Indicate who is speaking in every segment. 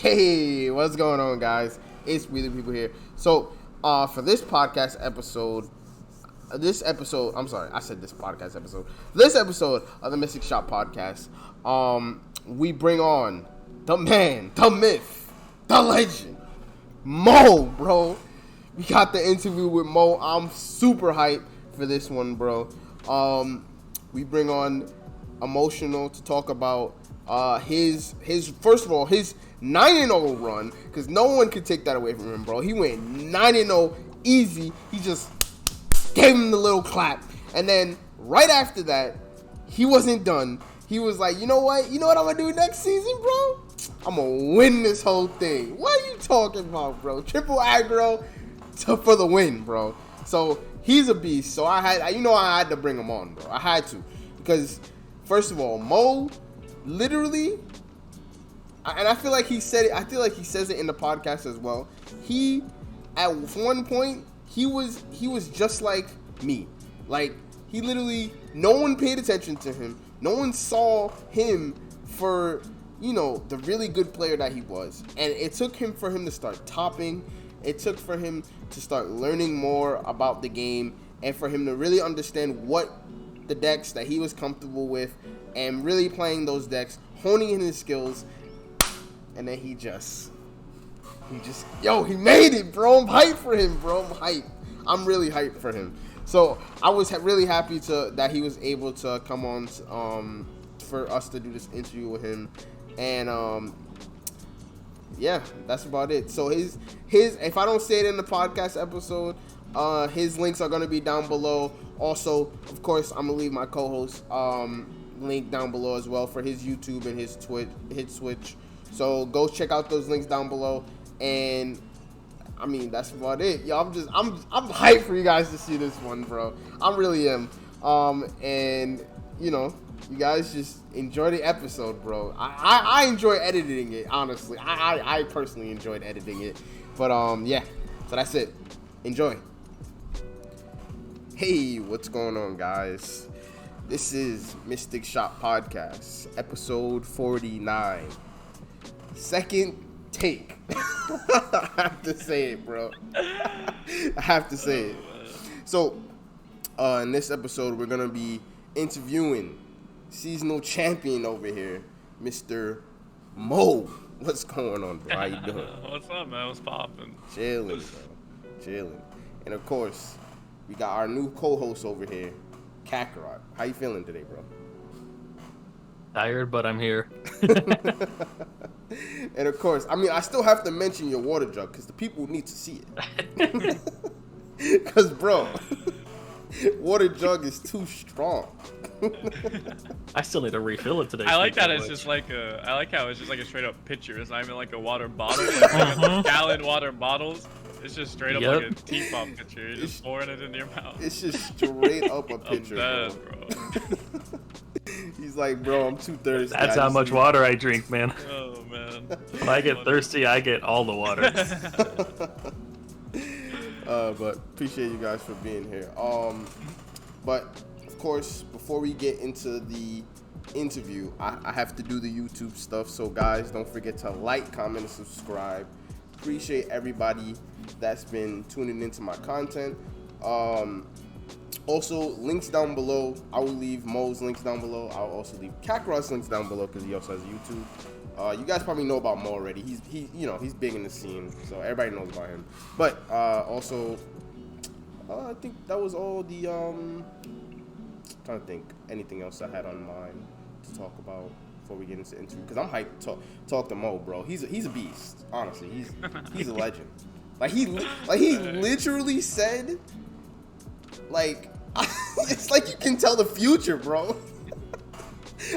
Speaker 1: Hey, what's going on, guys? It's We The People here. So, for this podcast episode, this episode of the Mystic Shop podcast, we bring on the man, the myth, the legend, Mo, bro. We got the interview with Mo. I'm super hyped for this one, bro. We bring on Emotional to talk about his first of all, his 9-0 run, because no one could take that away from him, bro. He went 9-0 easy. He just gave him the little clap. And then right after that, he wasn't done. He was like, you know what I'm going to do next season, bro? I'm going to win this whole thing. What are you talking about, bro? Triple aggro for the win, bro. So he's a beast. So I had to bring him on, bro. I had to. Because, first of all, Mo literally, and I feel like he said it, I feel like he says it in the podcast as well. He, at one point, he was just like me. Like, he literally, no one paid attention to him. No one saw him for, the really good player that he was. And it took him for him to start topping. It took for him to start learning more about the game and for him to really understand what the decks that he was comfortable with and really playing those decks, honing in his skills. And then he made it, bro. I'm hyped for him, bro. I'm really hyped for him. So I was really happy that he was able to come on for us to do this interview with him. And yeah, that's about it. So his if I don't say it in the podcast episode, his links are gonna be down below. Also, of course, I'm gonna leave my co-host link down below as well for his YouTube and his Twitch. So go check out those links down below. And I mean, that's about it. Yo, I'm hyped for you guys to see this one, bro. I really am. And you guys just enjoy the episode, bro. I enjoy editing it, honestly. I personally enjoyed editing it. But yeah. So that's it. Enjoy. Hey, what's going on, guys? This is Mystic Shop Podcast, episode 49. Second take. I have to say it, bro. I have to say it. So, in this episode, we're going to be interviewing seasonal champion over here, Mr. Mo. What's going on, bro? How you doing?
Speaker 2: What's up, man? What's poppin'?
Speaker 1: Chilling, bro. Chilling. And, of course, we got our new co-host over here, Kakarot. How you feeling today, bro?
Speaker 3: Tired, but I'm here.
Speaker 1: And of course, I still have to mention your water jug because the people need to see it. Because, bro, water jug is too strong.
Speaker 3: I still need to refill it today.
Speaker 2: I like that it's just like I like how it's just like a straight up pitcher. It's not even like a water bottle. Like gallon water bottles. It's just straight up like a teapot pitcher. You're just pouring it into your mouth.
Speaker 1: It's just straight up a pitcher, bro. He's like, bro, I'm too thirsty.
Speaker 3: That's how much water I drink, man.
Speaker 2: Oh, man.
Speaker 3: When I get thirsty, I get all the water.
Speaker 1: But appreciate you guys for being here. But of course, before we get into the interview, I have to do the YouTube stuff. So guys, don't forget to like, comment, and subscribe. Appreciate everybody that's been tuning into my content. Also, links down below. I will leave Mo's links down below. I'll also leave Kakarot's links down below because he also has a YouTube. You guys probably know about Mo already. He's big in the scene, so everybody knows about him. But also, I think that was all the trying to think anything else I had on mind to talk about before we get into the interview, because I'm hyped to talk to Mo, bro. He's a beast. Honestly, he's a legend. He literally said, like, it's like you can tell the future, bro.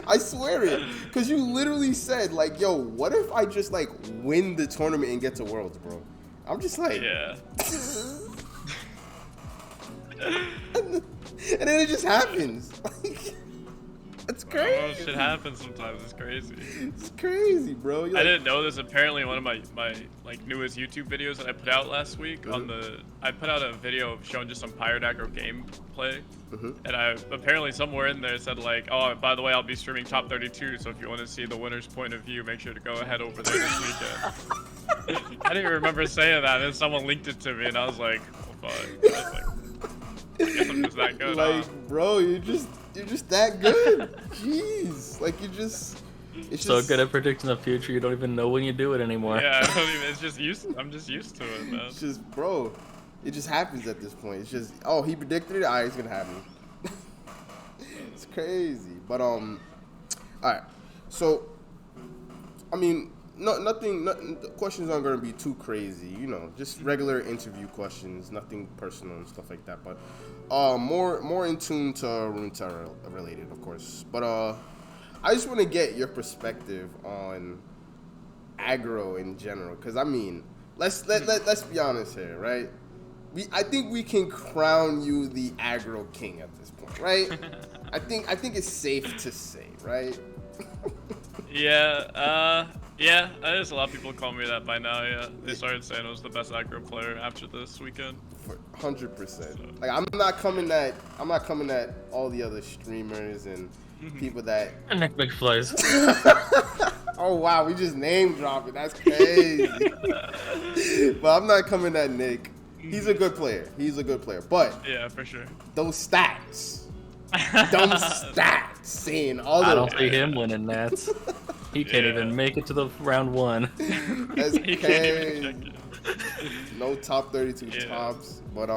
Speaker 1: I swear it, because you literally said, like, yo, what if I just like win the tournament and get to Worlds, bro? I'm just like,
Speaker 2: yeah.
Speaker 1: And then it just happens. Like, that's crazy.
Speaker 2: Shit happens sometimes. It's crazy.
Speaker 1: It's crazy, bro.
Speaker 2: I didn't know this. Apparently, one of my like newest YouTube videos that I put out last week I put out a video of showing just some Pirate Aggro gameplay, and I apparently somewhere in there said like, oh, by the way, I'll be streaming top 32. So if you want to see the winner's point of view, make sure to go ahead over there this weekend. I didn't remember saying that, and someone linked it to me, and I was like, oh, fuck. I was like, I guess I'm just that good.
Speaker 1: Like, bro, you're just that good. Jeez, like it's
Speaker 3: so
Speaker 1: just
Speaker 3: good at predicting the future, you don't even know when you do it anymore.
Speaker 2: Yeah, I don't even. It's just I'm just used to it, man.
Speaker 1: It's just, bro, it just happens at this point. It's just, oh, he predicted it. All right, it's gonna happen. It's crazy, but all right. So, I mean, nothing. The questions aren't gonna be too crazy, you know, just regular interview questions, nothing personal and stuff like that. But more in tune to Runeterra related, of course. But I just want to get your perspective on aggro in general, because I mean, let's be honest here, right? I think we can crown you the Aggro King at this point, right? I think it's safe to say, right?
Speaker 2: Yeah, yeah, there's a lot of people call me that by now, yeah. They started saying I was the best aggro player after this weekend.
Speaker 1: 100%. Like, I'm not coming at all the other streamers and people that...
Speaker 3: And Nick McFlies.
Speaker 1: Oh, wow, we just name dropping. That's crazy. But I'm not coming at Nick. He's a good player. But...
Speaker 2: Yeah, for sure.
Speaker 1: Those stats. Saying all
Speaker 3: I don't see him winning that. He can't even make it to the round one.
Speaker 1: That's crazy. No top 32 tops, but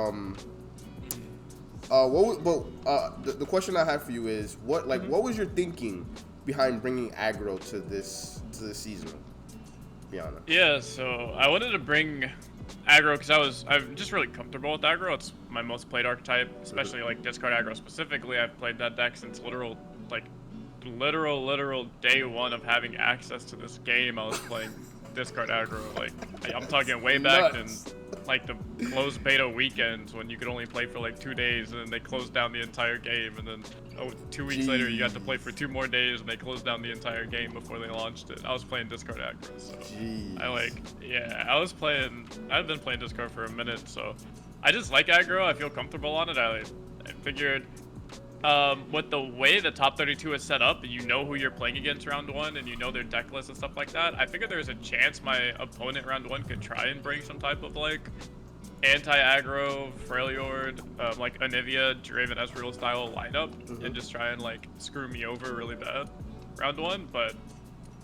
Speaker 1: the question I have for you is what was your thinking behind bringing aggro to this season? Be honest.
Speaker 2: Yeah, so I wanted to bring aggro because I'm just really comfortable with aggro. It's my most played archetype, especially like discard aggro specifically. I've played that deck since literal day one of having access to this game. I was playing discard aggro. Like, I'm talking way back in like the closed beta weekends when you could only play for like 2 days, and then they closed down the entire game, and then 2 weeks later you got to play for 2 more days, and they closed down the entire game before they launched it. I was playing discard aggro, so I've been playing discard for a minute, so I just like aggro. I feel comfortable on it. I figured with the way the top 32 is set up, you know who you're playing against round one, and you know their deck list and stuff like that. I figured there's a chance my opponent round one could try and bring some type of like anti-aggro, Freljord, like Anivia, Draven Ezreal style lineup, and just try and like screw me over really bad round one. But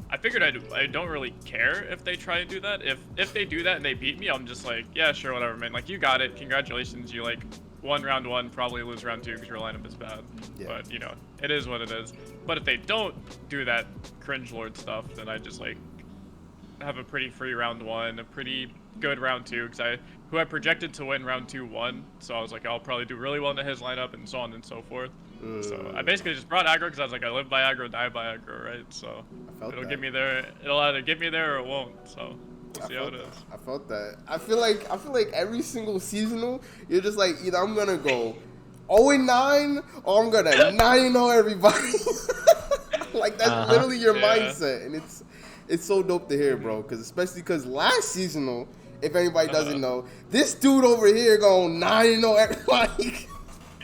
Speaker 2: I figured I don't really care if they try and do that. If they do that and they beat me, I'm just like, yeah, sure, whatever, man. Like, you got it. Congratulations. You like won round one, probably lose round two because your lineup is bad. Yeah. But, you know, it is what it is. But if they don't do that cringe lord stuff, then I just like have a pretty free round one, a pretty good round two, because who I projected to win round 2 won. So I was like, I'll probably do really well into his lineup and so on and so forth. So I basically just brought aggro because I was like, I live by aggro, die by aggro, right? So it'll get me there. It'll either get me there or it won't. So we'll see how it is.
Speaker 1: I felt that. I feel like every single seasonal, you're just like, either I'm gonna go 0-9 or I'm gonna 9-0 everybody. Like, that's literally your mindset, and it's so dope to hear, bro. Especially because last seasonal, if anybody doesn't know, this dude over here going 9-0 everybody.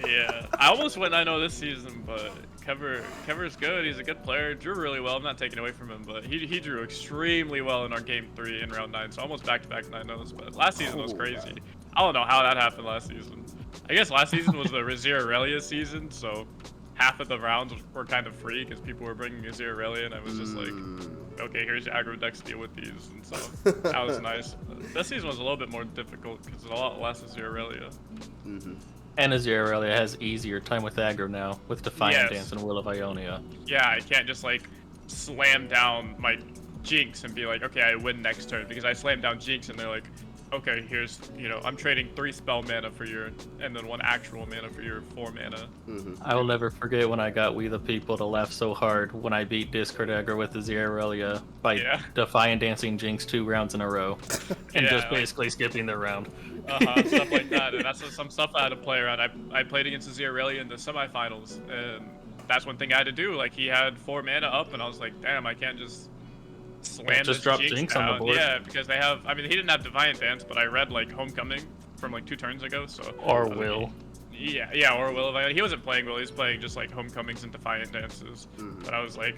Speaker 2: Yeah, I almost went 9-0 this season, but Kever's good. He's a good player. Drew really well. I'm not taking away from him, but he drew extremely well in our game 3 in round 9. So almost back-to-back 9-0s. But last season was crazy. I don't know how that happened last season. I guess last season was the Razir Aurelia season, so half of the rounds were kind of free because people were bringing Razir Aurelia, and I was just like, okay, here's your aggro decks, deal with these. And so that was nice. This season was a little bit more difficult because a lot less Razir Aurelia.
Speaker 3: And Azir Aurelia has easier time with aggro now, with Defiant Dance and Will of Ionia.
Speaker 2: Yeah, I can't just like slam down my Jinx and be like, okay, I win next turn, because I slam down Jinx and they're like, okay, here's, you know, I'm trading 3 spell mana for your, and then 1 actual mana for your 4 mana.
Speaker 3: I will never forget when I got We the People to laugh so hard when I beat Discord aggro with Azir Aurelia by Defiant Dancing Jinx 2 rounds in a row, and just basically skipping the round.
Speaker 2: Stuff like that, and that's some stuff I had to play around. I played against Azir Aurelia in the semifinals, and that's one thing I had to do. Like, he had 4 mana up, and I was like, damn, I can't just slam
Speaker 3: just
Speaker 2: this
Speaker 3: drop
Speaker 2: Jinx
Speaker 3: on the
Speaker 2: down.
Speaker 3: board.
Speaker 2: Yeah, because they have. I mean, he didn't have Defiant Dance, but I read like Homecoming from like 2 turns ago. So
Speaker 3: Or Will.
Speaker 2: Yeah, or Will. He wasn't playing Will. He was playing just like Homecomings and Defiant Dances. But I was like,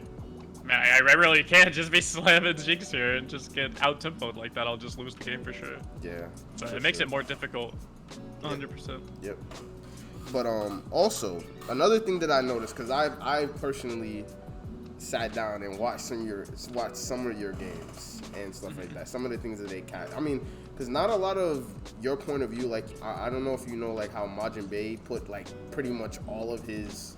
Speaker 2: man, I really can't just be slamming Jinx here and just get out tempoed like that. I'll just lose the game for sure.
Speaker 1: Yeah.
Speaker 2: So it makes it more difficult. 100%. Yep.
Speaker 1: But also another thing that I noticed, because I personally sat down and watched some of your games and stuff like that. Some of the things that they catch. I mean, because not a lot of your point of view. Like I don't know if you know like how Majin Bay put like pretty much all of his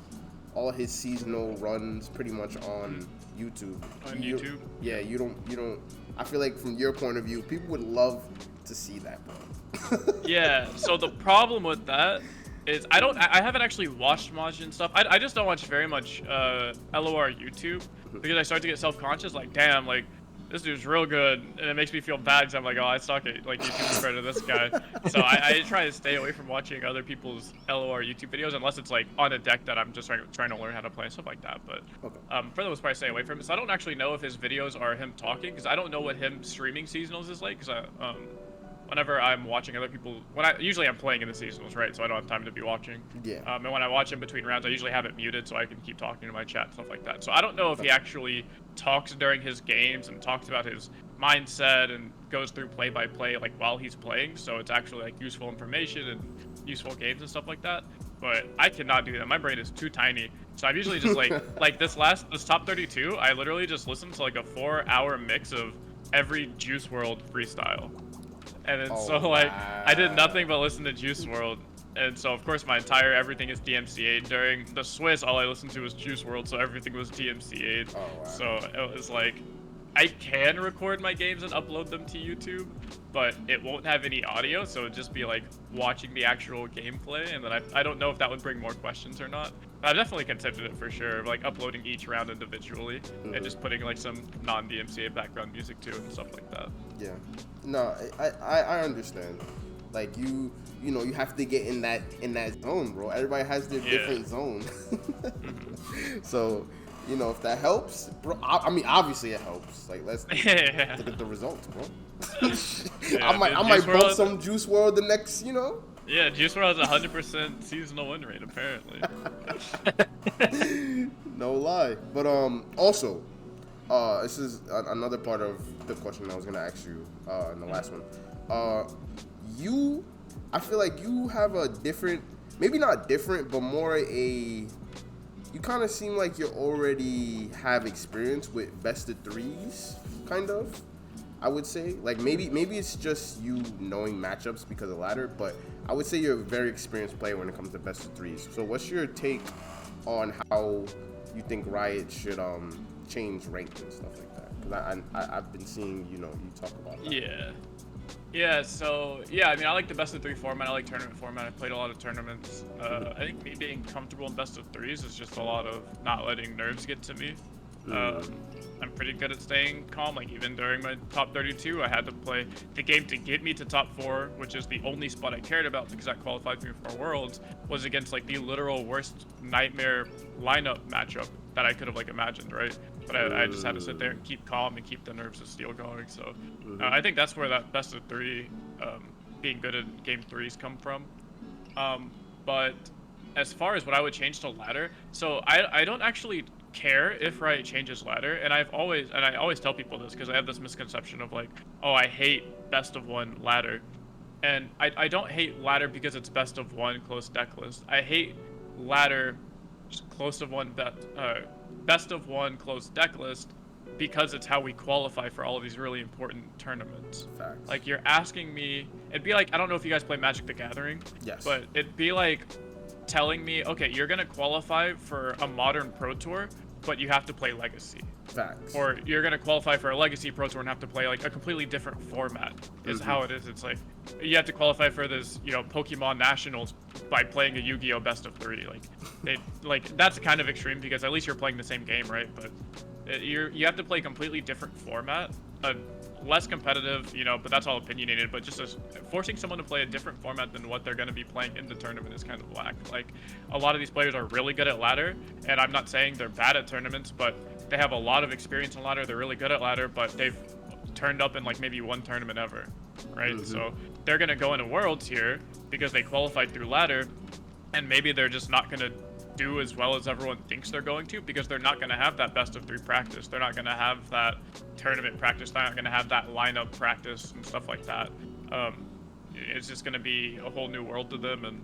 Speaker 1: seasonal runs pretty much on YouTube.
Speaker 2: On YouTube?
Speaker 1: Yeah, you don't. I feel like from your point of view, people would love to see that, bro.
Speaker 2: Yeah. So the problem with that is I haven't actually watched Majin stuff. I just don't watch very much LOR YouTube because I start to get self-conscious. Like, damn, like this dude's real good, and it makes me feel bad because I'm like, oh, I suck at like YouTube compared to this guy. So I try to stay away from watching other people's LOR YouTube videos unless it's like on a deck that I'm just trying to learn how to play and stuff like that. But for the most part, I stay away from it. So I don't actually know if his videos are him talking because I don't know what him streaming seasonals is like. Because whenever I'm watching other people, usually I'm playing in the seasonals, right? So I don't have time to be watching.
Speaker 1: Yeah.
Speaker 2: And when I watch in between rounds, I usually have it muted so I can keep talking to my chat and stuff like that. So I don't know if he actually talks during his games and talks about his mindset and goes through play-by-play like while he's playing. So it's actually like useful information and useful games and stuff like that. But I cannot do that. My brain is too tiny. So I'm usually just like this top 32, I literally just listened to like a 4-hour mix of every Juice WRLD freestyle. And then I did nothing but listen to Juice WRLD. And so of course my entire everything is DMCA'd. During the Swiss, all I listened to was Juice WRLD, so everything was DMCA'd. So it was like, I can record my games and upload them to YouTube, but it won't have any audio, so it'd just be like watching the actual gameplay, and then I don't know if that would bring more questions or not. But I've definitely considered it for sure, like uploading each round individually and just putting like some non-DMCA background music to it and stuff like that.
Speaker 1: Yeah. No, I understand. Like you know, you have to get in that zone, bro. Everybody has their different zone. So, you know, if that helps, bro. I mean, obviously it helps. Like, let's look at the results, bro. I might bump some Juice WRLD the next, you know.
Speaker 2: Yeah, Juice WRLD has a 100% seasonal win rate apparently.
Speaker 1: No lie, but also, this is another part of the question I was gonna ask you in the last one. I feel like you have a different, maybe not different, but more you kind of seem like you already have experience with best of threes, kind of. I would say, like maybe it's just you knowing matchups because of ladder, but I would say you're a very experienced player when it comes to best of threes. So what's your take on how you think Riot should change rank and stuff like that? Because I've been seeing you talk about that.
Speaker 2: Yeah, so, I mean, I like the best of 3 format. I like tournament format. I've played a lot of tournaments. I think me being comfortable in best of 3s is just a lot of not letting nerves get to me. I'm pretty good at staying calm. Like, even during my top 32, I had to play the game to get me to top 4, which is the only spot I cared about because that qualified me for Worlds, was against, like, the literal worst nightmare lineup matchup that I could have, like, imagined, right? But I just had to sit there and keep calm and keep the nerves of steel going. So I think that's where that best of 3, being good at game 3s come from. But as far as what I would change to ladder, so I don't actually care if Riot changes ladder, and I always tell people this because I have this misconception of like, oh, I hate best of 1 ladder, and I don't hate ladder because it's best of 1 close deck list. I hate ladder just best of 1 close deck list because it's how we qualify for all of these really important tournaments.
Speaker 1: Facts.
Speaker 2: Like, you're asking me, it'd be like, I don't know if you guys play Magic the Gathering.
Speaker 1: Yes.
Speaker 2: But it'd be like telling me, okay, you're gonna qualify for a modern pro tour, but you have to play Legacy.
Speaker 1: Facts.
Speaker 2: Or you're gonna qualify for a Legacy pro tour and have to play like a completely different format. Is how it is. It's like you have to qualify for this, Pokemon Nationals by playing a Yu-Gi-Oh! Best of 3. Like that's kind of extreme because at least you're playing the same game, right? But you have to play a completely different format, a less competitive, you know, but that's all opinionated. But just forcing someone to play a different format than what they're going to be playing in the tournament is kind of whack. Like, a lot of these players are really good at ladder, and I'm not saying they're bad at tournaments, but they have a lot of experience in ladder. They're really good at ladder, but they've turned up in like maybe one tournament ever, right? So they're going to go into Worlds here because they qualified through ladder, and maybe they're just not going to do as well as everyone thinks they're going to, because they're not going to have that best of 3 practice. They're not going to have that tournament practice. They're not going to have that lineup practice and stuff like that. It's just going to be a whole new world to them, and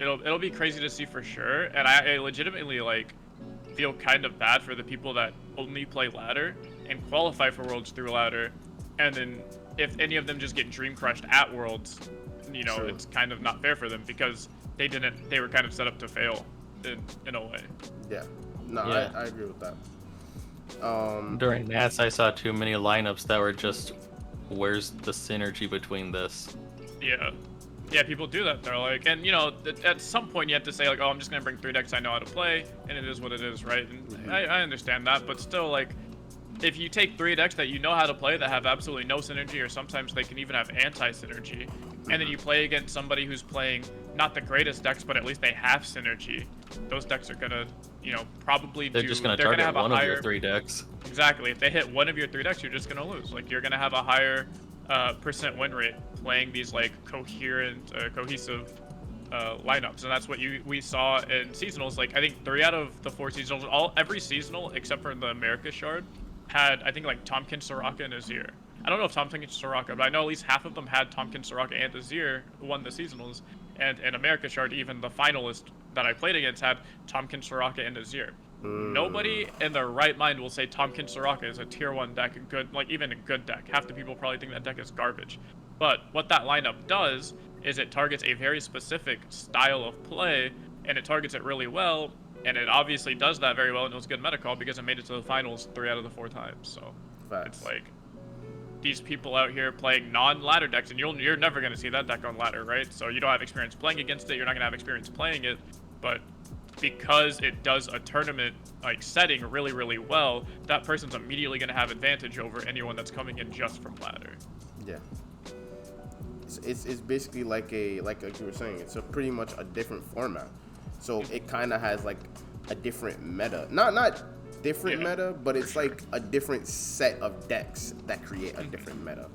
Speaker 2: it'll be crazy to see for sure. And I legitimately like feel kind of bad for the people that only play ladder and qualify for Worlds through ladder, and then if any of them just get dream crushed at Worlds, you know, it's kind of not fair for them, because they were kind of set up to fail in a way.
Speaker 1: Yeah. No,
Speaker 3: Yeah.
Speaker 1: I agree with that.
Speaker 3: During Nats, I saw too many lineups that were just, where's the synergy between this?
Speaker 2: Yeah, people do that. They're like, and you know, at some point you have to say like, oh, I'm just gonna bring 3 decks I know how to play, and it is what it is, right? And I understand that, but still, like, if you take 3 decks that you know how to play that have absolutely no synergy, or sometimes they can even have anti-synergy, and then you play against somebody who's playing not the greatest decks, but at least they have synergy, those decks are gonna, you know, probably
Speaker 3: They're just gonna target
Speaker 2: have
Speaker 3: one
Speaker 2: a
Speaker 3: of
Speaker 2: higher,
Speaker 3: your 3 decks.
Speaker 2: Exactly. If they hit one of your 3 decks, you're just gonna lose. Like, you're gonna have a higher percent win rate playing these like coherent, cohesive lineups, and that's what we saw in seasonals. Like, I think 3 out of the 4 seasonals, every seasonal except for the America Shard had, I think, like Tompkins, Soraka, and Azir. I don't know if Tompkins, Soraka, but I know at least half of them had Tompkins, Soraka, and Azir won the seasonals. And in America Shard, even the finalist that I played against had Tompkins, Soraka, and Azir. Nobody in their right mind will say Tompkins, Soraka is a tier 1 deck, a good, like, even a good deck. Half the people probably think that deck is garbage. But what that lineup does is it targets a very specific style of play, and it targets it really well, and it obviously does that very well, and it was a good meta call because it made it to the finals 3 out of the 4 times. So It's like, these people out here playing non-ladder decks, and you're never going to see that deck on ladder, right? So you don't have experience playing against it, you're not going to have experience playing it, but because it does a tournament like setting really, really well, that person's immediately going to have advantage over anyone that's coming in just from ladder.
Speaker 1: Yeah. It's basically like you were saying, it's a pretty much a different format. So it kind of has like a different meta. Not different meta, but it's like a different set of decks that create a different meta.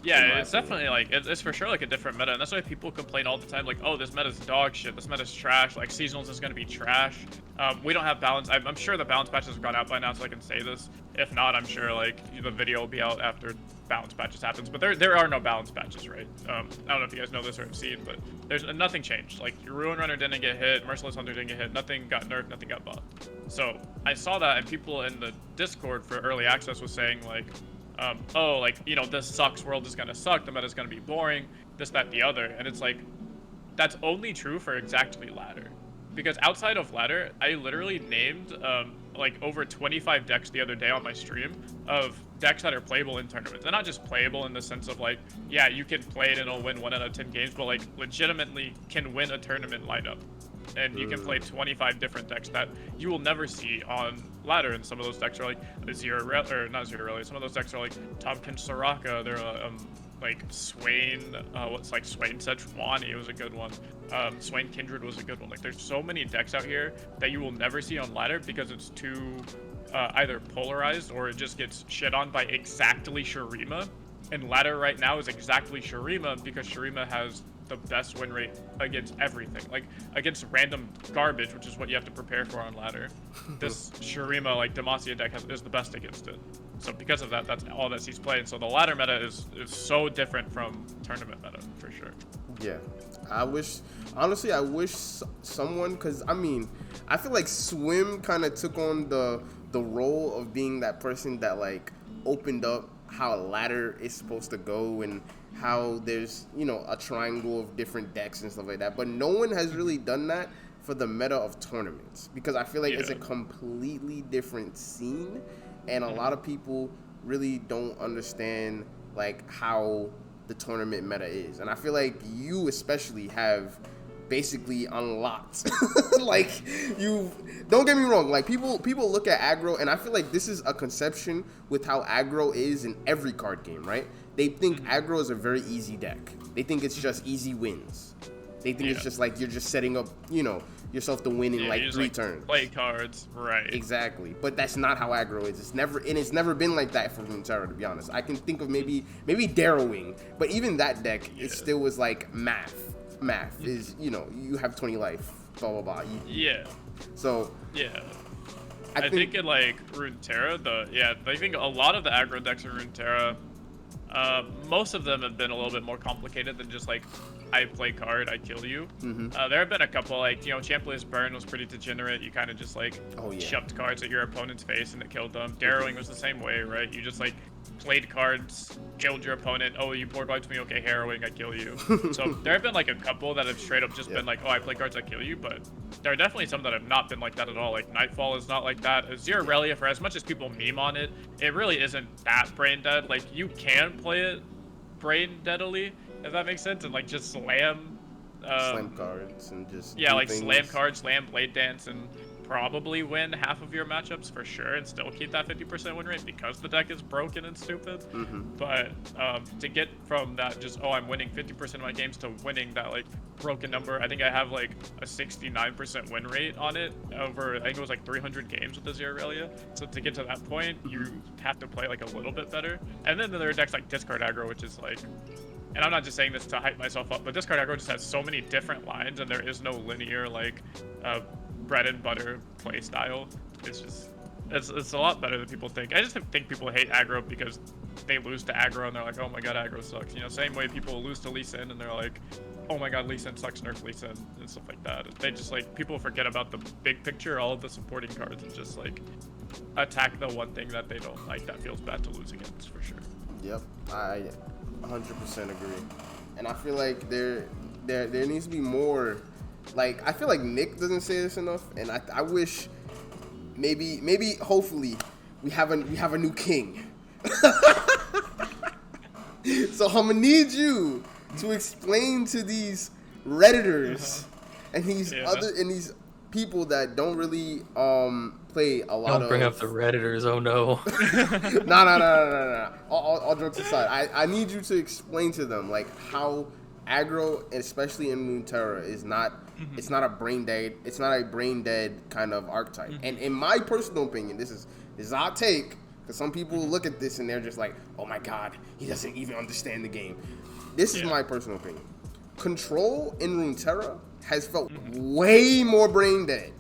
Speaker 2: Yeah, it's definitely like, it's for sure like a different meta, and that's why people complain all the time, like, oh, this meta's dog shit, this meta's trash, like, seasonals is going to be trash. We don't have balance. I'm sure the balance patches have gone out by now, so I can say this. If not, I'm sure like the video will be out after balance patches happens, but there are no balance patches, right? I don't know if you guys know this or have seen, but there's nothing changed. Like, your Ruin Runner didn't get hit, Merciless Hunter didn't get hit, nothing got nerfed, nothing got buffed. So I saw that, and people in the Discord for early access was saying like, oh, like, you know, this sucks, world is gonna suck, the meta's gonna be boring, this, that, the other. And it's like, that's only true for exactly ladder. Because outside of ladder, I literally named like over 25 decks the other day on my stream of decks that are playable in tournaments. They're not just playable in the sense of like, yeah, you can play it and it'll win 1 out of 10 games, but like legitimately can win a tournament lineup. And you can play 25 different decks that you will never see on ladder. And some of those decks are like not Zero Rally. Some of those decks are like Tompkins, Soraka. They're like Swain. Swain Sejuani was a good one. Swain Kindred was a good one. Like, there's so many decks out here that you will never see on ladder because it's too either polarized or it just gets shit on by exactly Shurima. And ladder right now is exactly Shurima because Shurima has the best win rate against everything, like against random garbage, which is what you have to prepare for on ladder. This Shurima, like, Demacia deck is the best against it. So because of that, that's all that he's played. So the ladder meta is so different from tournament meta for sure.
Speaker 1: Yeah, I wish someone, because I mean, I feel like Swim kind of took on the role of being that person that like opened up how a ladder is supposed to go and how there's, you know, a triangle of different decks and stuff like that. But no one has really done that for the meta of tournaments, because I feel like it's a completely different scene, and a lot of people really don't understand like how the tournament meta is. And I feel like you especially have basically unlocked. Like, you don't get me wrong, like people look at aggro, and I feel like this is a conception with how aggro is in every card game, right? They think aggro is a very easy deck. They think it's just easy wins. They think it's just like you're just setting up, you know, yourself to win in like 3 turns.
Speaker 2: Play cards, right?
Speaker 1: Exactly, but that's not how aggro is. It's never been like that for Runeterra, to be honest. I can think of maybe Darrowing, but even that deck, it still was like math. Math is, you know, you have 20 life, blah blah blah. So I think in like Runeterra, I think a lot of the aggro decks in Runeterra, most of them have been a little bit more complicated than just like I play card, I kill you. There have been a couple, like, you know, Champion's Burn was pretty degenerate. You kind of just like shoved cards at your opponent's face and it killed them. Darrowing was the same way, right? You just like played cards, killed your opponent. Oh, you board wiped me. Okay, harrowing, I kill you. So there have been like a couple that have straight up just been like, oh, I play cards, I kill you. But there are definitely some that have not been like that at all. Like Nightfall is not like that. Zero Relia, for as much as people meme on it, it really isn't that brain dead. Like, you can play it brain deadily, if that makes sense, and like just slam cards and just
Speaker 2: like things. Slam cards, slam Blade Dance, and probably win half of your matchups for sure, and still keep that 50% win rate because the deck is broken and stupid. But to get from that, just I'm winning 50% of my games, to winning that like broken number, I think I have like a 69% win rate on it over, I think it was like 300 games with the Zero Relia. So to get to that point, you have to play like a little bit better. And then there are decks like Discard Aggro, which is like, and I'm not just saying this to hype myself up, but Discard Aggro just has so many different lines, and there is no linear like bread and butter play style. It's just, it's a lot better than people think. I just think people hate aggro because they lose to aggro and they're like, oh my god, aggro sucks. You know, same way people lose to Lee Sin and they're like, oh my god, Lee Sin sucks, nerf Lee Sin, and stuff like that. They just like, people forget about the big picture, all of the supporting cards, and just like attack the one thing that they don't like that feels bad to lose against, for sure.
Speaker 1: Yep, I 100% agree. And I feel like there needs to be more. Like, I feel like Nick doesn't say this enough, and I wish maybe hopefully we have a new king. So I'm gonna need you to explain to these Redditors and these people that don't really play a lot of.
Speaker 3: Don't bring up the Redditors, oh no.
Speaker 1: No. All jokes aside, I need you to explain to them like how aggro, especially in Runeterra, is not. It's not a brain dead kind of archetype. And in my personal opinion, this is a hot take, because some people look at this and they're just like, oh my god, he doesn't even understand the game. This is my personal opinion. Control in Runeterra has felt way more brain dead.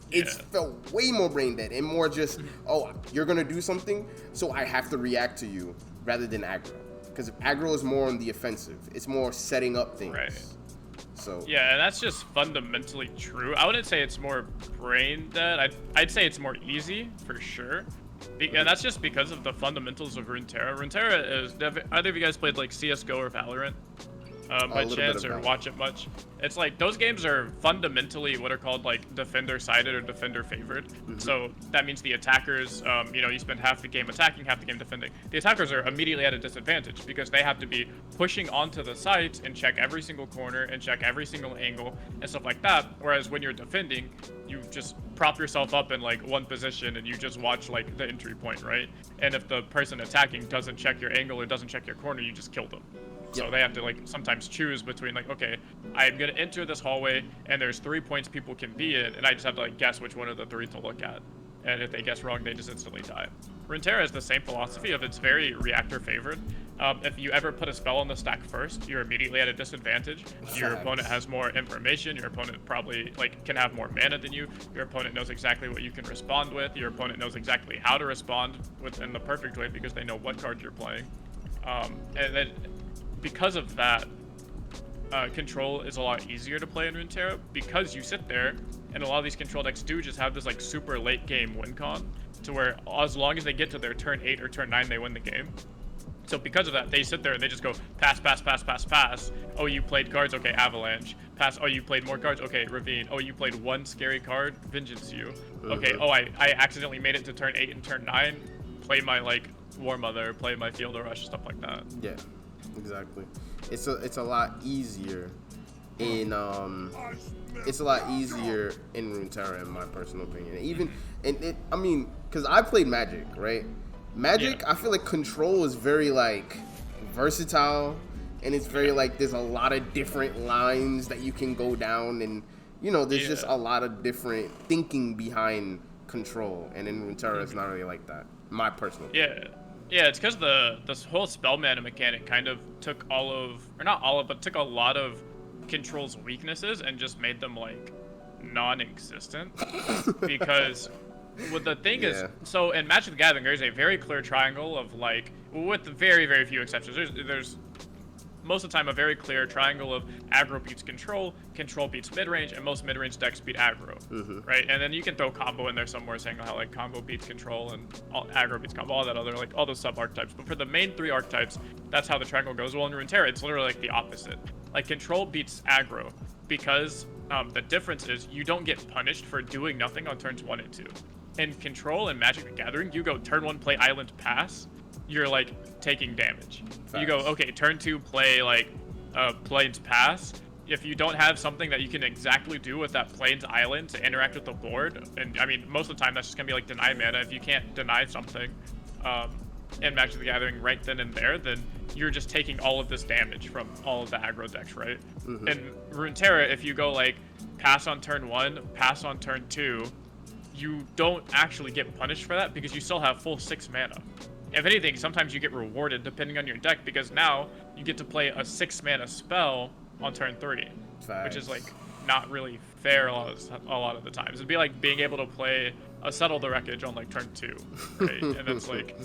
Speaker 1: It's felt way more brain dead and more just, oh, you're gonna do something, so I have to react to you, rather than aggro. Because aggro is more on the offensive. It's more setting up things.
Speaker 2: Right.
Speaker 1: So
Speaker 2: yeah, and that's just fundamentally true. I wouldn't say it's more brain dead. I'd say it's more easy, for sure. And that's just because of the fundamentals of Runeterra. Runeterra is, either of you guys played like CSGO or Valorant by chance, or watch it much? It's like, those games are fundamentally what are called like defender sided or defender favored. So that means the attackers, you know, you spend half the game attacking, half the game defending. The attackers are immediately at a disadvantage because they have to be pushing onto the sites and check every single corner and check every single angle and stuff like that. Whereas when you're defending, you just prop yourself up in like one position and you just watch like the entry point, right? And if the person attacking doesn't check your angle or doesn't check your corner, you just kill them. So they have to like sometimes choose between like, okay, I'm gonna enter this hallway and there's 3 points people can be in, and I just have to like guess which one of the 3 to look at. And if they guess wrong, they just instantly die. Runeterra has the same philosophy of, it's very reactor favored. If you ever put a spell on the stack first, you're immediately at a disadvantage. Your opponent has more information. Your opponent probably like can have more mana than you. Your opponent knows exactly what you can respond with. Your opponent knows exactly how to respond in the perfect way because they know what card you're playing. And then because of that, control is a lot easier to play in Runeterra because you sit there, and a lot of these control decks do just have this like super late game win con, to where as long as they get to their turn 8 or turn 9, they win the game. So because of that, they sit there and they just go pass. Oh, you played cards, okay, Avalanche. Pass. Oh, you played more cards, okay, Ravine. Oh, you played one scary card, Vengeance You. Okay. Oh, I accidentally made it to turn 8 and turn 9. Play my like War Mother, play my Field of Rush, stuff like that.
Speaker 1: Yeah. Exactly. It's a lot easier in it's a lot easier in Runeterra, in my personal opinion. Even I mean, because I played Magic, right? Magic, I feel like control is very like versatile, and it's very like there's a lot of different lines that you can go down, and you know there's just a lot of different thinking behind control. And in Runeterra, it's not really like that. My personal opinion.
Speaker 2: Yeah, it's because this whole spell mana mechanic kind of took all of, or not all of, but took a lot of Control's weaknesses and just made them like non-existent. Because what the thing is, so in Magic the Gathering, there's a very clear triangle of like, with very, very few exceptions. There's most of the time a very clear triangle of aggro beats control, control beats mid-range, and most mid-range decks beat aggro, right? And then you can throw combo in there somewhere saying how like combo beats control and aggro beats combo, all that other, like all those sub-archetypes. But for the main 3 archetypes, that's how the triangle goes. Well, in Runeterra, it's literally like the opposite. Like control beats aggro because the difference is you don't get punished for doing nothing on turns 1 and 2. In control and Magic the Gathering, you go turn 1 play island pass, you're like taking damage. Facts. You go, okay, turn 2 play like plains pass. If you don't have something that you can exactly do with that plains island to interact with the board, and I mean most of the time that's just gonna be like deny mana. If you can't deny something in Magic the Gathering right then and there, then you're just taking all of this damage from all of the aggro decks, right? In Runeterra, if you go like pass on turn 1, pass on turn 2, you don't actually get punished for that because you still have full 6 mana. If anything, sometimes you get rewarded depending on your deck because now you get to play a 6 mana spell on turn 3, which is like not really fair a lot of the times. It'd be like being able to play a Settle the Wreckage on like turn 2, right? And that's like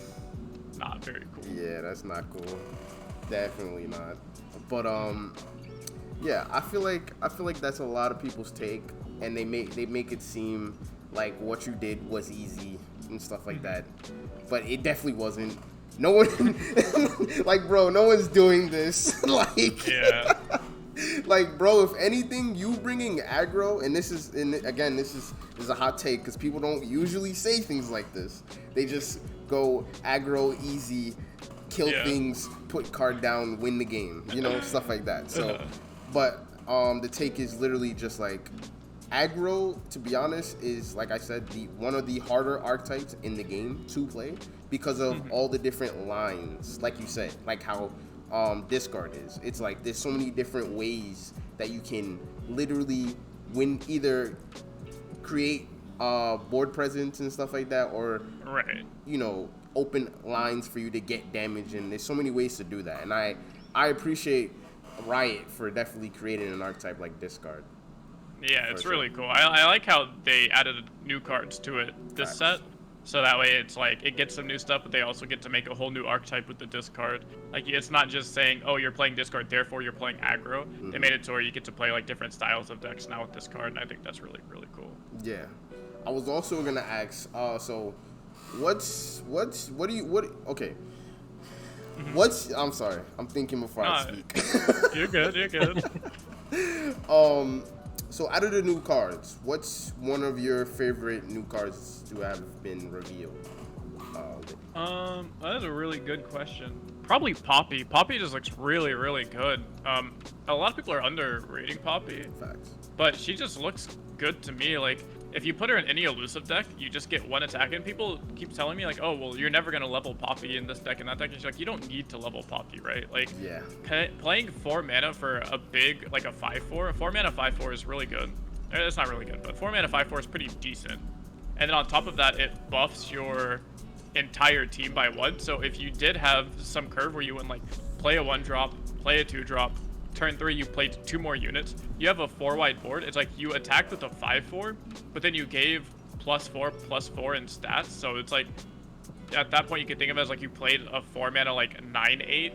Speaker 2: not very cool.
Speaker 1: Yeah, that's not cool. Definitely not. But yeah, I feel like that's a lot of people's take, and they make it seem like what you did was easy and stuff like that. But it definitely wasn't. No one, like, bro, no one's doing this. Like, like, bro, if anything, you bringing aggro, and this is a hot take because people don't usually say things like this. They just go aggro easy, kill things, put card down, win the game, you know, stuff like that. So, but the take is literally just like, aggro, to be honest, is, like I said, one of the harder archetypes in the game to play because of all the different lines, like you said, like how discard is. It's like there's so many different ways that you can literally win, either create board presence and stuff like that, or you know, open lines for you to get damage, and there's so many ways to do that. And I appreciate Riot for definitely creating an archetype like discard.
Speaker 2: Yeah, it's really cool. I like how they added new cards to it this set. So that way it's like, it gets some new stuff, but they also get to make a whole new archetype with the discard. Like, it's not just saying, oh, you're playing discard, therefore you're playing aggro. They made it to where you get to play like different styles of decks now with discard, and I think that's really, really cool.
Speaker 1: Yeah. I was also gonna ask, so I'm sorry, I'm thinking before I speak.
Speaker 2: You're good.
Speaker 1: So out of the new cards, what's one of your favorite new cards to have been revealed?
Speaker 2: That is a really good question. Probably Poppy. Poppy just looks really, really good. A lot of people are underrating Poppy.
Speaker 1: Facts.
Speaker 2: But she just looks good to me. Like, if you put her in any elusive deck, you just get 1 attack, and people keep telling me like, oh, well, you're never gonna level Poppy in this deck and that deck. And she's like, you don't need to level Poppy, right? Like, playing 4 mana for a big, like a 5/4, 4 mana 5/4 is really good. It's not really good, but 4 mana 5/4 is pretty decent. And then on top of that, it buffs your entire team by 1. So if you did have some curve where you went like play a 1-drop, play a 2-drop, turn 3 you played 2 more units, you have a 4-wide board. It's like you attacked with a 5/4, but then you gave +4/+4 in stats. So it's like, at that point you can think of it as like you played a 4 mana like 9/8,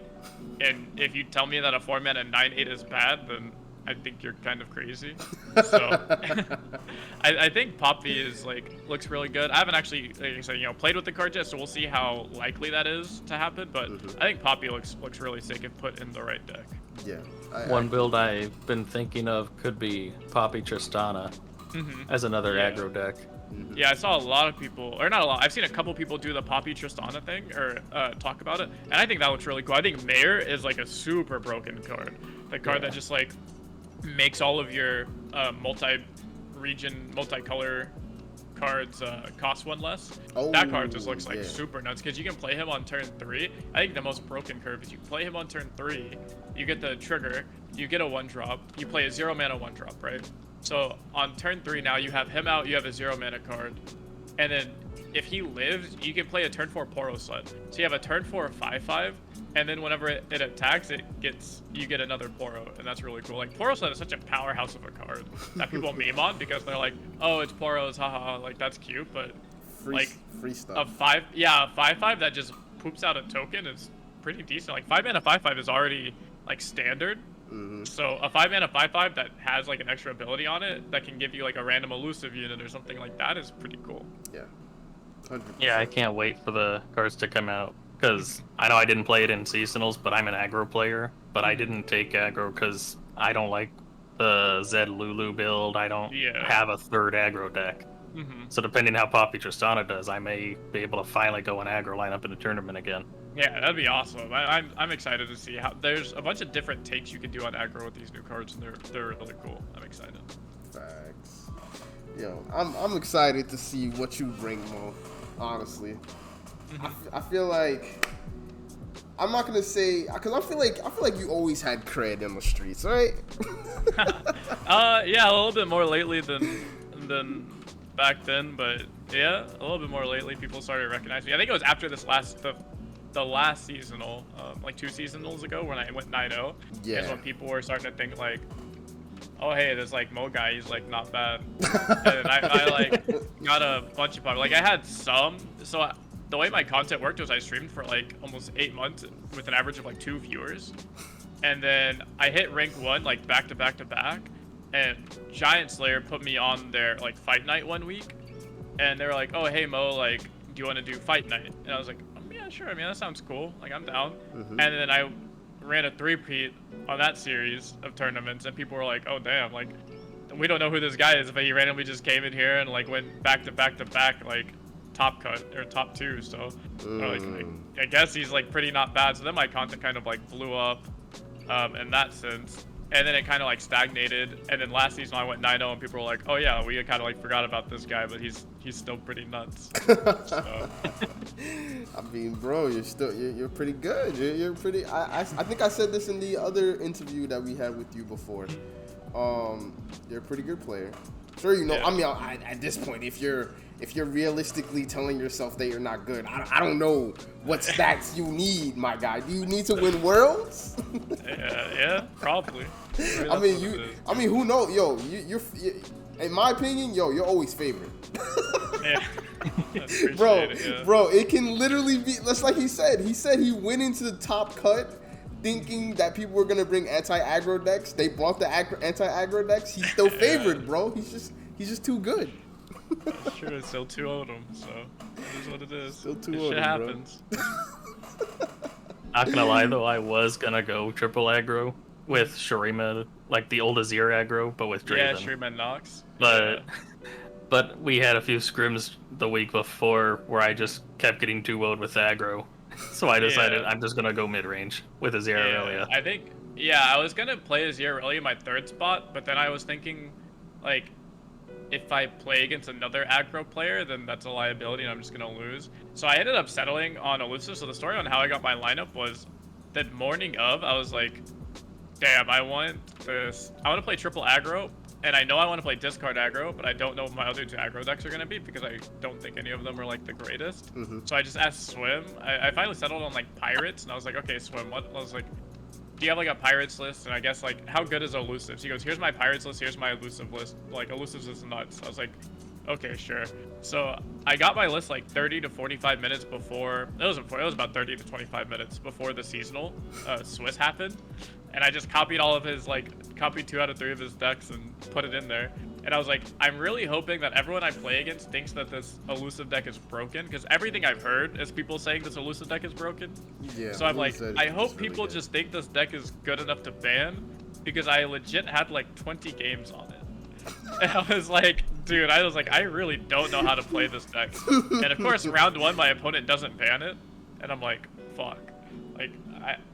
Speaker 2: and if you tell me that a 4 mana 9/8 is bad, then I think you're kind of crazy. So I think Poppy is like, looks really good. I haven't actually, like I said, you know, played with the card yet, so we'll see how likely that is to happen. But I think Poppy looks really sick if put in the right deck.
Speaker 1: Yeah.
Speaker 3: One build I've been thinking of could be Poppy Tristana as another aggro deck.
Speaker 2: Yeah, I saw a lot of people, or not a lot, I've seen a couple people do the Poppy Tristana thing, or talk about it, and I think that looks really cool. I think Mayor is like a super broken card. The card that just like makes all of your multi-region, multi-color cards cost 1 less. That card just looks like super nuts because you can play him on turn 3. I think the most broken curve is you play him on turn 3, you get the trigger, you get a 1-drop, you play a 0 mana 1-drop, right? So on turn 3 now you have him out, you have a 0 mana card, and then if he lives, you can play a turn 4 Poro Sled. So you have a turn 4 5/5, and then whenever it attacks, you get another Poro, and that's really cool. Like Poro Sled is such a powerhouse of a card that people meme on because they're like, oh, it's Poros, haha, like that's cute, but
Speaker 1: free stuff.
Speaker 2: A 5/5 that just poops out a token is pretty decent. Like 5 mana 5/5 is already like standard. So a 5 mana 5/5 that has like an extra ability on it that can give you like a random elusive unit or something like that is pretty cool.
Speaker 1: Yeah. 100%.
Speaker 3: Yeah, I can't wait for the cards to come out because I know I didn't play it in seasonals, but I'm an aggro player. But I didn't take aggro because I don't like the Zed Lulu build. I don't have a third aggro deck. So depending how Poppy Tristana does, I may be able to finally go an aggro lineup in a tournament again.
Speaker 2: Yeah, that'd be awesome. I'm excited to see how there's a bunch of different takes you can do on aggro with these new cards, and they're really cool. I'm excited.
Speaker 1: Facts. Yo, I'm excited to see what you bring, Mo. Honestly, I feel like I'm not gonna say because I feel like you always had cred in the streets, right?
Speaker 2: Yeah, a little bit more lately than back then, but yeah, a little bit more lately. People started recognizing me. I think it was after this the last seasonal, like 2 seasonals ago when I went 9-0. Yeah. Is when people were starting to think like, oh hey, this like Mo guy, he's like not bad. And I like got a bunch of people. Like I had some. So the way my content worked was I streamed for like almost 8 months with an average of like 2 viewers, and then I hit rank 1 like back to back to back. And Giant Slayer put me on their like fight night one week, and they were like, "Oh, hey Mo, like, do you want to do fight night?" And I was like, "Yeah, sure. I mean, that sounds cool. Like, I'm down." And then I ran a 3-peat on that series of tournaments, and people were like, "Oh, damn! Like, we don't know who this guy is, but he randomly just came in here and like went back to back to back, like top cut or top 2." So, like, I guess he's like pretty not bad. So then my content kind of like blew up, in that sense. And then it kind of like stagnated, and then last season I went 9-0, and people were like, "Oh yeah, we kind of like forgot about this guy, but he's still pretty nuts." So.
Speaker 1: I mean, bro, you're pretty good. You're pretty. I think I said this in the other interview that we had with you before. You're a pretty good player. Sure, you know. Yeah. I mean, at this point, if you're realistically telling yourself that you're not good, I don't know what stats you need, my guy. Do you need to win worlds?
Speaker 2: Yeah, probably.
Speaker 1: I mean, who knows? Yo, you're in my opinion, you're always favored.
Speaker 2: Yeah.
Speaker 1: Bro, it can literally be just like he said. He said he went into the top cut thinking that people were gonna bring anti-aggro decks. They brought the anti-aggro decks. He's still favored, bro. He's just too good.
Speaker 2: That's true. It's still 2-0 him, so it is what it is.
Speaker 1: Still 2-0
Speaker 2: shit happens.
Speaker 3: Not gonna lie though, I was gonna go triple aggro with Shurima, like the old Azir aggro, but with Draven.
Speaker 2: Yeah, Shurima and Nox.
Speaker 3: But we had a few scrims the week before where I just kept getting 2-0'd with aggro. So I decided I'm just gonna go mid range with Azir Aurelia.
Speaker 2: I think I was gonna play Azir Aurelia in my 3rd spot, but then I was thinking like if I play against another aggro player, then that's a liability and I'm just gonna lose. So I ended up settling on elusive. So the story on how I got my lineup was the morning of, I was like, damn, I want to play triple aggro, and I know I want to play discard aggro, but I don't know what my other 2 aggro decks are going to be because I don't think any of them are like the greatest. So I just asked Swim. I finally settled on like pirates, and I was like, okay, Swim, I was like, do you have like a pirates list? And I guess like, how good is elusives? He goes, here's my pirates list, here's my elusive list. Like, elusives is nuts. I was like, okay, sure. So I got my list like 30 to 45 minutes before. It was about 30 to 25 minutes before the seasonal Swiss happened, and I just copied copied 2 out of 3 of his decks and put it in there. And I was like, I'm really hoping that everyone I play against thinks that this elusive deck is broken, because everything I've heard is people saying this elusive deck is broken. Yeah. So I'm like, I hope people just think this deck is good enough to ban, because I legit had like 20 games on it. And I was like, dude, I really don't know how to play this deck. And of course, round 1, my opponent doesn't ban it. And I'm like, fuck. Like,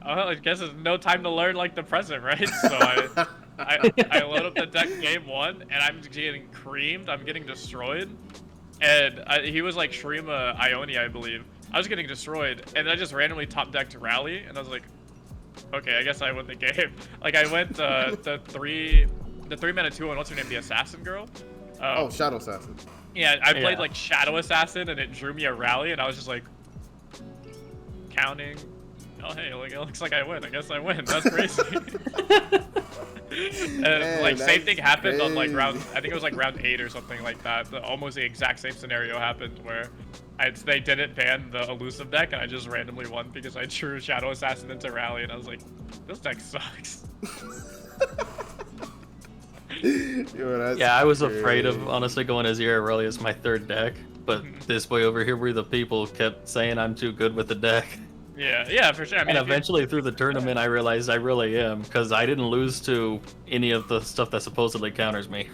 Speaker 2: I guess there's no time to learn like the present, right? So I load up the deck game 1, and I'm getting creamed. I'm getting destroyed. And he was like Shrima Ione, I believe. I was getting destroyed, and I just randomly top decked Rally, and I was like, okay, I guess I win the game. Like, I went the 3 mana 2 and what's her name, the Assassin girl?
Speaker 1: Oh, Shadow Assassin.
Speaker 2: Yeah, I played like Shadow Assassin, and it drew me a Rally, and I was just like, counting. Oh, hey, like, it looks like I win. I guess I win. That's crazy. And like, same thing happened on like round, I think it was like round 8 or something like that. Almost the exact same scenario happened where they didn't ban the elusive deck, and I just randomly won because I drew Shadow Assassin into Rally, and I was like, this deck sucks.
Speaker 1: Yo,
Speaker 3: yeah, I was afraid of honestly going Azir Rally as my 3rd deck, but this boy over here, where the people kept saying I'm too good with the deck.
Speaker 2: Yeah, for sure. I mean,
Speaker 3: and eventually through the tournament, I realized I really am, because I didn't lose to any of the stuff that supposedly counters me.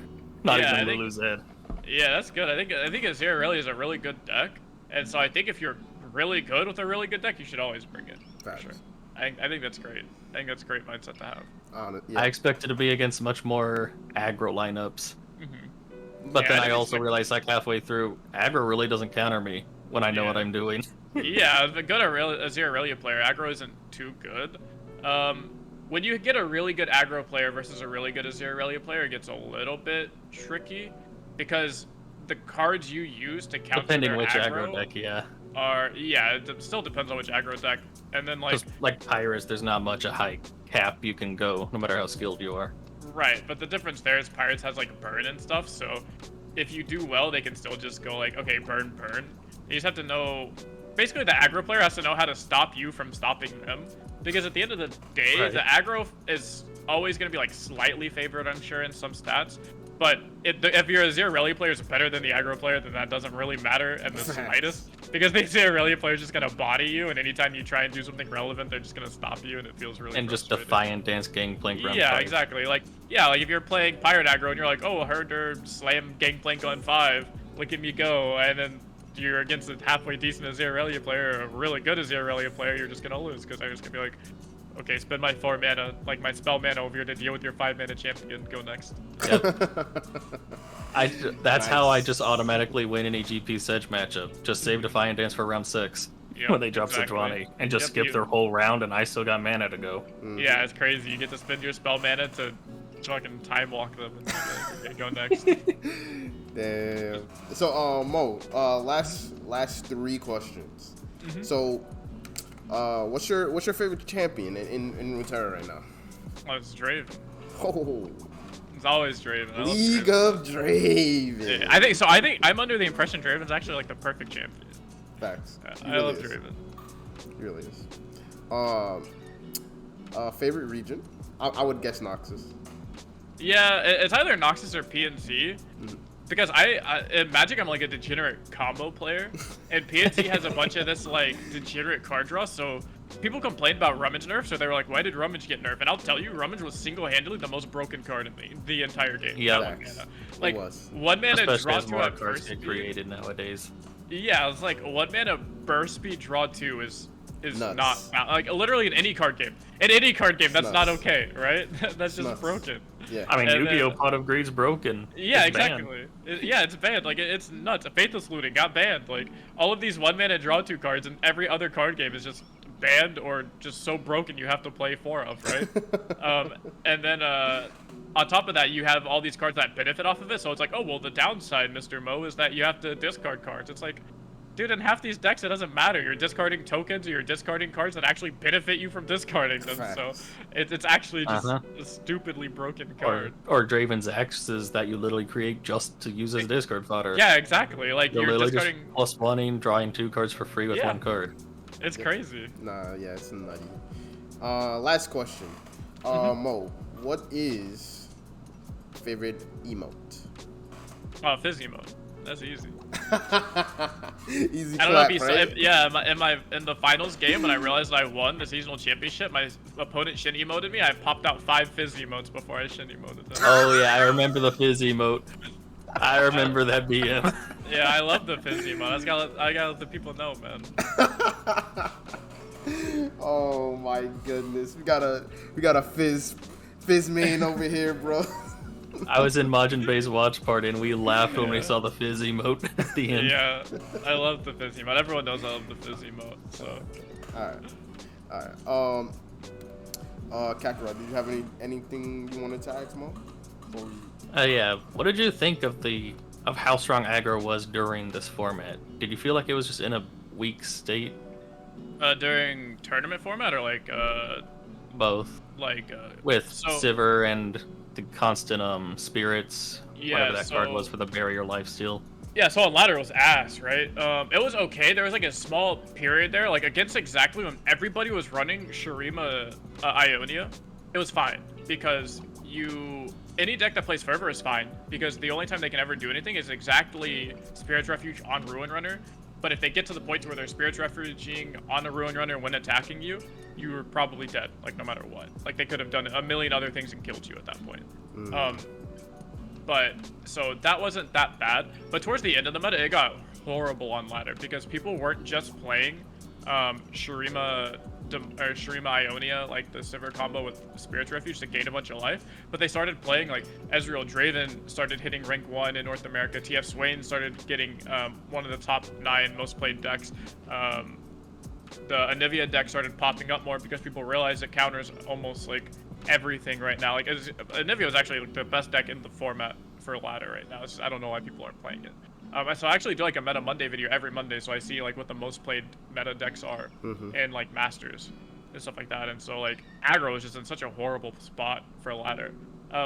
Speaker 3: Not even the lose Ed.
Speaker 2: Yeah, that's good. I think Azir really is a really good deck, and so I think if you're really good with a really good deck, you should always bring it. For sure. I think that's great. I think that's a great mindset to have.
Speaker 3: I expected to be against much more aggro lineups. But then I also realized, like, halfway through, aggro really doesn't counter me when I know what I'm doing.
Speaker 2: Yeah, the good Azir Aurelia player, aggro isn't too good. When you get a really good aggro player versus a really good Azir Aurelia player, it gets a little bit tricky, because the cards you use to counter
Speaker 3: depending
Speaker 2: their
Speaker 3: which
Speaker 2: aggro
Speaker 3: deck,
Speaker 2: it still depends on which aggro deck. And then
Speaker 3: like Pyrus, there's not much a high cap you can go, no matter how skilled you are.
Speaker 2: Right, but the difference there is Pirates has like burn and stuff, so if you do well, they can still just go like, okay, burn. You just have to know, basically the aggro player has to know how to stop you from stopping them, because at the end of the day, the aggro is always going to be like slightly favored, I'm sure, in some stats. But if your Azir Aurelia player is better than the aggro player, then that doesn't really matter in the slightest. Because the Azir Aurelia player is just going to body you, and anytime you try and do something relevant, they're just going to stop you, and it feels really
Speaker 3: just Defiant Dance Gangplank round
Speaker 2: Yeah,
Speaker 3: 5.
Speaker 2: exactly. Like if you're playing Pirate aggro, and you're like, oh, Herder slam Gangplank on 5, look at me go, and then you're against a halfway decent Azir Aurelia player, a really good Azir Aurelia player, you're just going to lose, because they're just going to be like, okay, spend my 4 mana, like my spell mana over here to deal with your 5 mana champion. Go next.
Speaker 3: Yep. That's how I just automatically win any GP Sedge matchup. Just save Defiant Dance for round 6 when they drop Sejuani, and just skip their whole round, and I still got mana to go.
Speaker 2: Yeah, it's crazy. You get to spend your spell mana to fucking time walk them and okay, go next.
Speaker 1: Damn. So, Mo, last 3 questions. So, what's your favorite champion in Runeterra right now?
Speaker 2: Oh, it's Draven.
Speaker 1: Oh,
Speaker 2: it's always Draven.
Speaker 1: League of Draven.
Speaker 2: Yeah, I think I'm under the impression Draven's actually like the perfect champion.
Speaker 1: Facts.
Speaker 2: I love Draven.
Speaker 1: He really is. Favorite region? I would guess Noxus.
Speaker 2: Yeah, it's either Noxus or PNC. Because in Magic, I'm like a degenerate combo player, and PNC has a bunch of this like degenerate card draw, so people complained about Rummage nerf, so they were like, why did Rummage get nerfed? And I'll tell you, Rummage was single-handedly the most broken card in the entire game.
Speaker 3: Yeah,
Speaker 2: like 1 mana draw 2 at
Speaker 3: cards
Speaker 2: burst
Speaker 3: get created nowadays.
Speaker 2: Yeah, it's like 1 mana burst speed draw 2 is not like literally in any card game. In any card game, that's not okay, right? That's just broken.
Speaker 1: Yeah.
Speaker 3: I mean, Yu-Gi-Oh! Pot of Greed's broken.
Speaker 2: Yeah,
Speaker 3: it's
Speaker 2: exactly. It's banned. Like, it's nuts. Faithless Looting got banned. Like, all of these 1 mana draw 2 cards in every other card game is just banned or just so broken you have to play 4 of, right? And then on top of that, you have all these cards that benefit off of it. So it's like, oh, well, the downside, Mr. Mo, is that you have to discard cards. It's like, dude, in half these decks, it doesn't matter. You're discarding tokens or you're discarding cards that actually benefit you from discarding them. So it's actually just a stupidly broken card.
Speaker 3: Or Draven's Axes that you literally create just to use as discard fodder.
Speaker 2: Yeah, exactly. Like, you're discarding...
Speaker 3: just +1ing, drawing 2 cards for free with 1 card.
Speaker 2: It's crazy.
Speaker 1: Nah, yeah, it's nutty. Last question. Mo, what is favorite emote?
Speaker 2: Oh, Fizz emote. That's easy.
Speaker 1: Easy clap,
Speaker 2: I don't know if
Speaker 1: right?
Speaker 2: in the finals game when I realized I won the seasonal championship, my opponent Shin emoted me. I popped out 5 Fizz emotes before I Shin emoted them.
Speaker 3: Oh yeah, I remember the Fizz emote. I remember that BM.
Speaker 2: Yeah, I love the Fizz emote. I gotta let the people know, man.
Speaker 1: Oh my goodness, we got a Fizz Fizzman over here, bro.
Speaker 3: I was in Majin Bay's watch party and we laughed when we saw the fizz emote at the end.
Speaker 2: Yeah, I love the fizz emote. Everyone knows I love the fizz emote. So.
Speaker 1: All right. Kakarot, did you have anything you wanted to ask Mo?
Speaker 3: Yeah. What did you think of how strong aggro was during this format? Did you feel like it was just in a weak state?
Speaker 2: During tournament format or like
Speaker 3: both?
Speaker 2: Like
Speaker 3: with Sivir and the constant spirits, whatever that card was for the barrier lifesteal.
Speaker 2: Yeah, so on ladder it was ass, right? It was okay. There was like a small period there, like against exactly when everybody was running Shurima Ionia, it was fine because any deck that plays Fervor is fine because the only time they can ever do anything is exactly Spirit's Refuge on Ruin Runner. But if they get to the point where they're Spirit's Refuging on a Ruin Runner when attacking you, you were probably dead, like no matter what. Like they could have done a million other things and killed you at that point. But so that wasn't that bad. But towards the end of the meta, it got horrible on ladder because people weren't just playing Shurima Ionia, like the Sivir combo with Spirit's Refuge to gain a bunch of life, but they started playing like Ezreal Draven started hitting rank 1 in North America. TF Swain started getting one of the top 9 most played decks. The Anivia deck started popping up more because people realized it counters almost like everything right now. Like Anivia is actually like the best deck in the format for ladder right now. I don't know why people aren't playing it. So I actually do like a Meta Monday video every Monday, so I see like what the most played meta decks are and like Masters and stuff like that. And so like aggro is just in such a horrible spot for ladder.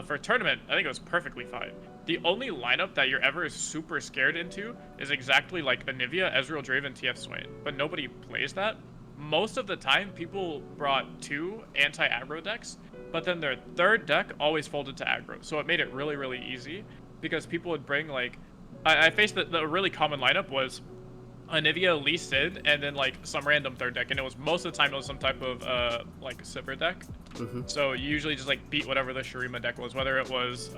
Speaker 2: For tournament, I think it was perfectly fine. The only lineup that you're ever super scared into is exactly like Anivia, Ezreal Draven, TF Swain, but nobody plays that. Most of the time, people brought 2 anti-aggro decks, but then their third deck always folded to aggro, so it made it really, really easy because people would bring like I faced the really common lineup was Anivia, Lee Sin, and then like some random third deck, and it was most of the time it was some type of like Sivir deck. So you usually just like beat whatever the Shurima deck was, whether it was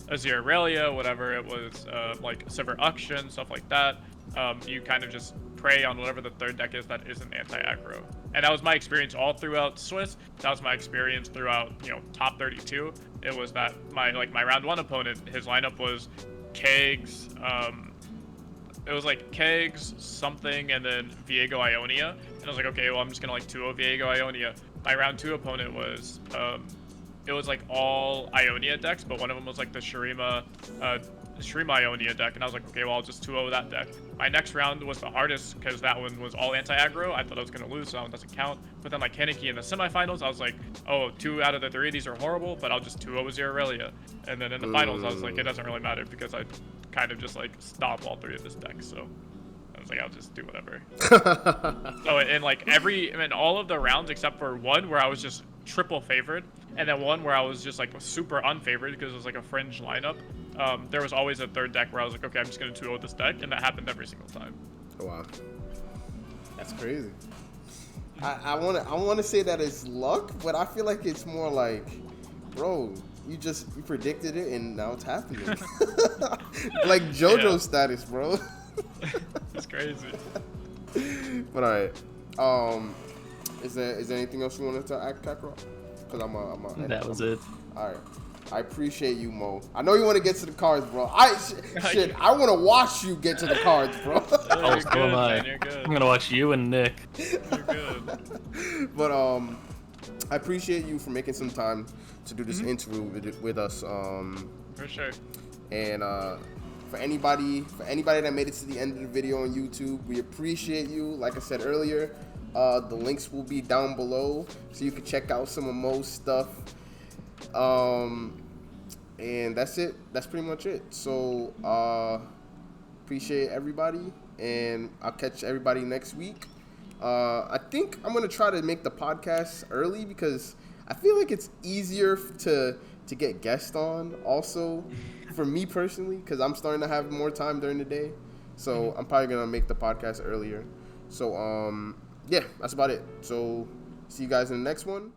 Speaker 2: Azir Aurelia, whatever it was like Sivir Auction, stuff like that. You kind of just prey on whatever the third deck is that isn't anti-aggro. And that was my experience all throughout Swiss. That was my experience throughout, top 32. It was that my round 1 opponent, his lineup was Kegs, it was like Kegs, something, and then Viego Ionia. And I was like, okay, well, I'm just gonna like 2-0 Viego Ionia. My round 2 opponent was, it was like all Ionia decks, but one of them was like the Shurima Ionia deck, and I was like, okay, well, I'll just 2-0 that deck. My next round was the hardest because that one was all anti-aggro. I thought I was going to lose, so that one doesn't count. But then like Kaneki in the semifinals, I was like, oh, 2 out of the 3 of these are horrible, but I'll just 2-0 Azir Aurelia. And then in the finals, I was like, it doesn't really matter because I kind of just like stop all 3 of this deck, so I was like, I'll just do whatever. So in all of the rounds except for one where I was just triple favored, and then one where I was just like super unfavored because it was like a fringe lineup. There was always a third deck where I was like, okay, I'm just gonna 2-0 this deck, and that happened every single time.
Speaker 1: Oh, wow, that's crazy. I wanna say that it's luck, but I feel like it's more like, bro, you predicted it and now it's happening. Like JoJo status, bro.
Speaker 2: It's crazy.
Speaker 1: But all right, is there anything else you wanted to add, Kakarot? Because
Speaker 3: that was it.
Speaker 1: All right. I appreciate you, Mo. I know you want to get to the cards, bro. I want to watch you get to the cards, bro.
Speaker 3: Oh, so am I.
Speaker 2: You're good.
Speaker 3: I'm gonna watch you and Nick.
Speaker 2: You're good.
Speaker 1: But I appreciate you for making some time to do this interview with us.
Speaker 2: For sure.
Speaker 1: And for anybody that made it to the end of the video on YouTube, we appreciate you. Like I said earlier, the links will be down below so you can check out some of Mo's stuff. And that's it. That's pretty much it. So appreciate everybody, and I'll catch everybody next week. I think I'm gonna try to make the podcast early because I feel like it's easier to get guests on also for me personally, because I'm starting to have more time during the day. So I'm probably gonna make the podcast earlier. So yeah, that's about it. So see you guys in the next one.